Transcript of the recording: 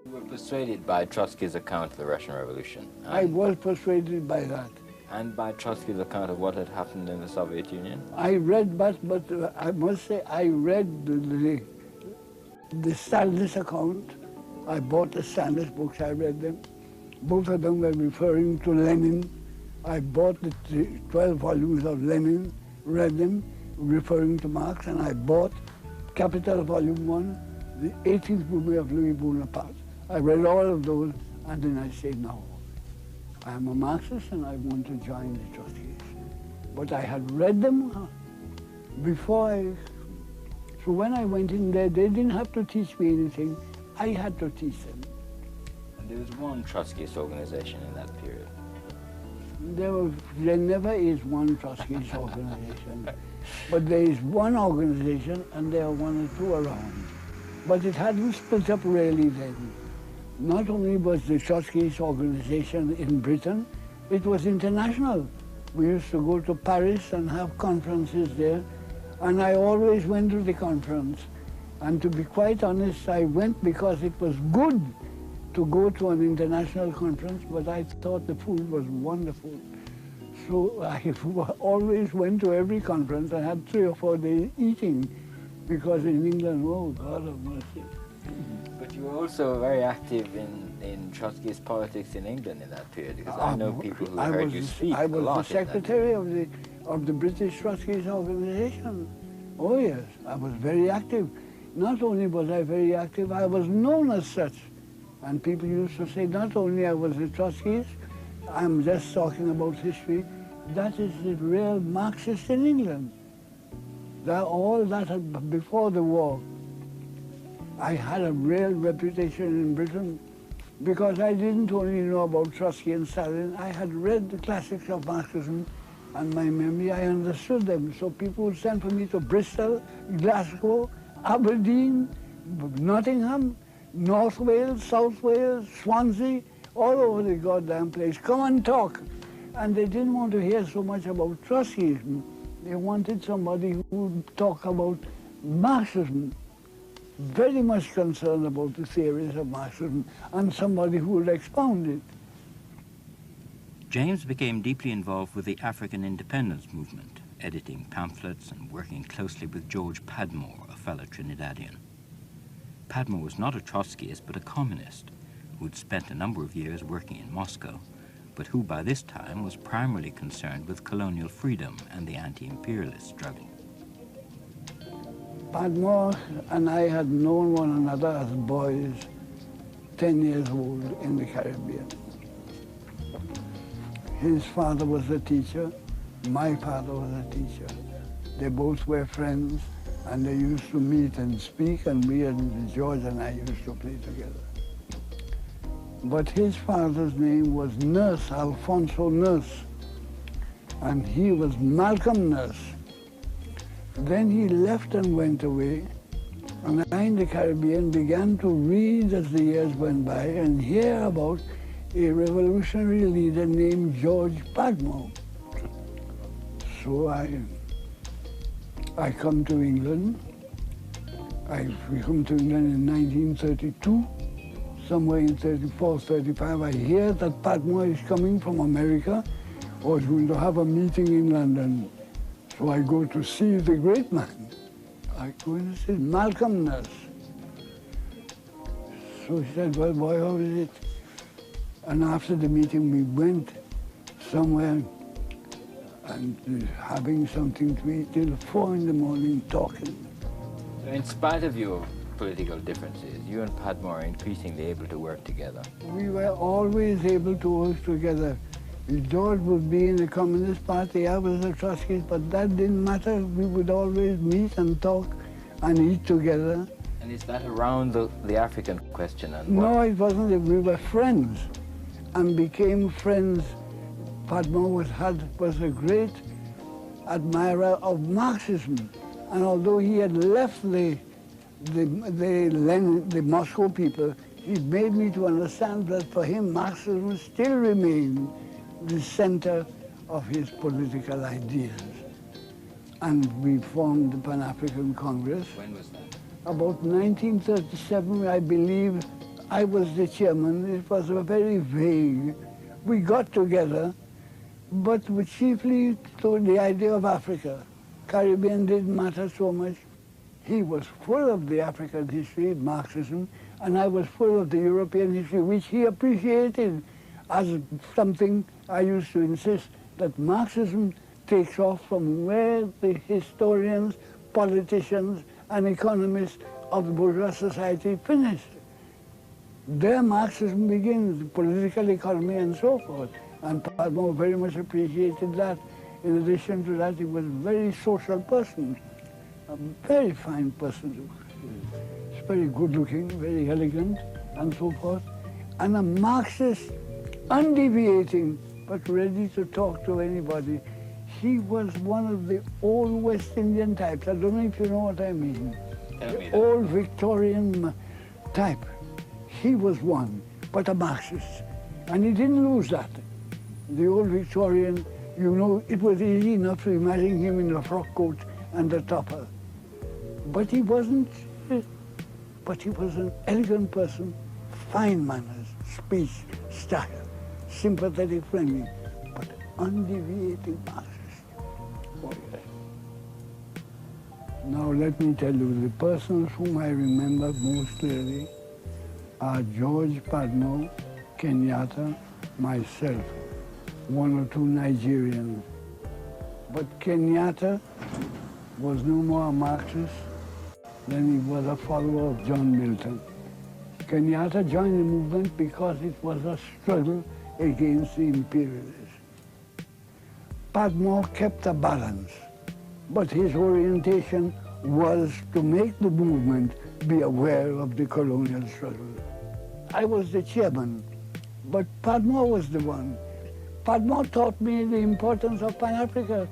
You were persuaded by Trotsky's account of the Russian Revolution. I was persuaded by that. And by Trotsky's account of what had happened in the Soviet Union? I read, but I must say, I read the Stalinist account. I bought the Stalinist books, I read them. Both of them were referring to Lenin. I bought the 12 volumes of Lenin, read them, referring to Marx, and I bought Capital Volume 1, the 18th movement of Louis Bonaparte. I read all of those, and then I said, no, I am a Marxist and I want to join the Trotskyists. But I had read them before so when I went in there, they didn't have to teach me anything. I had to teach them. And there was one Trotskyist organization in that period? There never is one Trotskyist organization. But there is one organization and there are one or two around. But it hadn't split up really then. Not only was the Trotskyist organization in Britain, it was international. We used to go to Paris and have conferences there, and I always went to the conference. And to be quite honest, I went because it was good to go to an international conference, but I thought the food was wonderful. So I always went to every conference. I had 3 or 4 days eating, because in England, oh God of mercy. But you were also very active in Trotskyist politics in England in that period, because I know people who heard you speak a lot. I was the secretary of the British Trotskyist organization. Oh yes, I was very active. Not only was I very active, I was known as such. And people used to say, not only I was a Trotskyist, I'm just talking about history, that is the real Marxist in England. All that before the war. I had a real reputation in Britain because I didn't only know about Trotsky and Stalin, I had read the classics of Marxism and my memory, I understood them. So people would send for me to Bristol, Glasgow, Aberdeen, Nottingham, North Wales, South Wales, Swansea, all over the goddamn place. Come and talk. And they didn't want to hear so much about Trotskyism. They wanted somebody who would talk about Marxism, very much concerned about the theories of Marxism, and somebody who would expound it. James became deeply involved with the African independence movement, editing pamphlets and working closely with George Padmore, a fellow Trinidadian. Padmore was not a Trotskyist, but a communist, who had spent a number of years working in Moscow, but who by this time was primarily concerned with colonial freedom and the anti-imperialist struggle. Padmore and I had known one another as boys, 10 years old, in the Caribbean. His father was a teacher, my father was a teacher. They both were friends, and they used to meet and speak, and we and George and I used to play together. But his father's name was Nurse, Alfonso Nurse, and he was Malcolm Nurse. Then he left and went away, and I in the Caribbean began to read as the years went by and hear about a revolutionary leader named George Padmore. So I come to England. We come to England in 1932. Somewhere in 34, 35, I hear that Padmore is coming from America or is going to have a meeting in London. So I go to see the great man. I go and see Malcolm Nurse. So he said, well, boy, how is it? And after the meeting, we went somewhere and having something to eat till 4 in the morning talking. So in spite of your political differences, you and Padmore are increasingly able to work together. We were always able to work together. George would be in the Communist Party, I was a Trotskyist, but that didn't matter. We would always meet and talk and eat together. And is that around the African question? And no, it wasn't. We were friends and became friends. Padmore was a great admirer of Marxism. And although he had left the Moscow people, he made me to understand that for him Marxism still remained the center of his political ideas. And we formed the Pan-African Congress. When was that? About 1937, I believe, I was the chairman. It was very vague. We got together, but we chiefly to the idea of Africa. Caribbean didn't matter so much. He was full of the African history, Marxism, and I was full of the European history, which he appreciated as something I used to insist that Marxism takes off from where the historians, politicians, and economists of the bourgeois society finished. There Marxism begins, political economy and so forth. And Padmore very much appreciated that. In addition to that, he was a very social person, a very fine person. He's very good looking, very elegant, and so forth. And a Marxist, undeviating, but ready to talk to anybody. He was one of the old West Indian types. I don't know if you know what I mean. The old Victorian type. He was one, but a Marxist. And he didn't lose that. The old Victorian, you know, it was easy enough to imagine him in a frock coat and a topper. But he wasn't, but he was an elegant person, fine manners, speech, style, sympathetic, friendly, but undeviating Marxist. Oh, yes. Now let me tell you, the persons whom I remember most clearly are George Padmore, Kenyatta, myself, one or two Nigerians. But Kenyatta was no more a Marxist than he was a follower of John Milton. Kenyatta joined the movement because it was a struggle against the imperialists. Padmore kept a balance, but his orientation was to make the movement be aware of the colonial struggle. I was the chairman, but Padmore was the one. Padmore taught me the importance of Pan-Africa.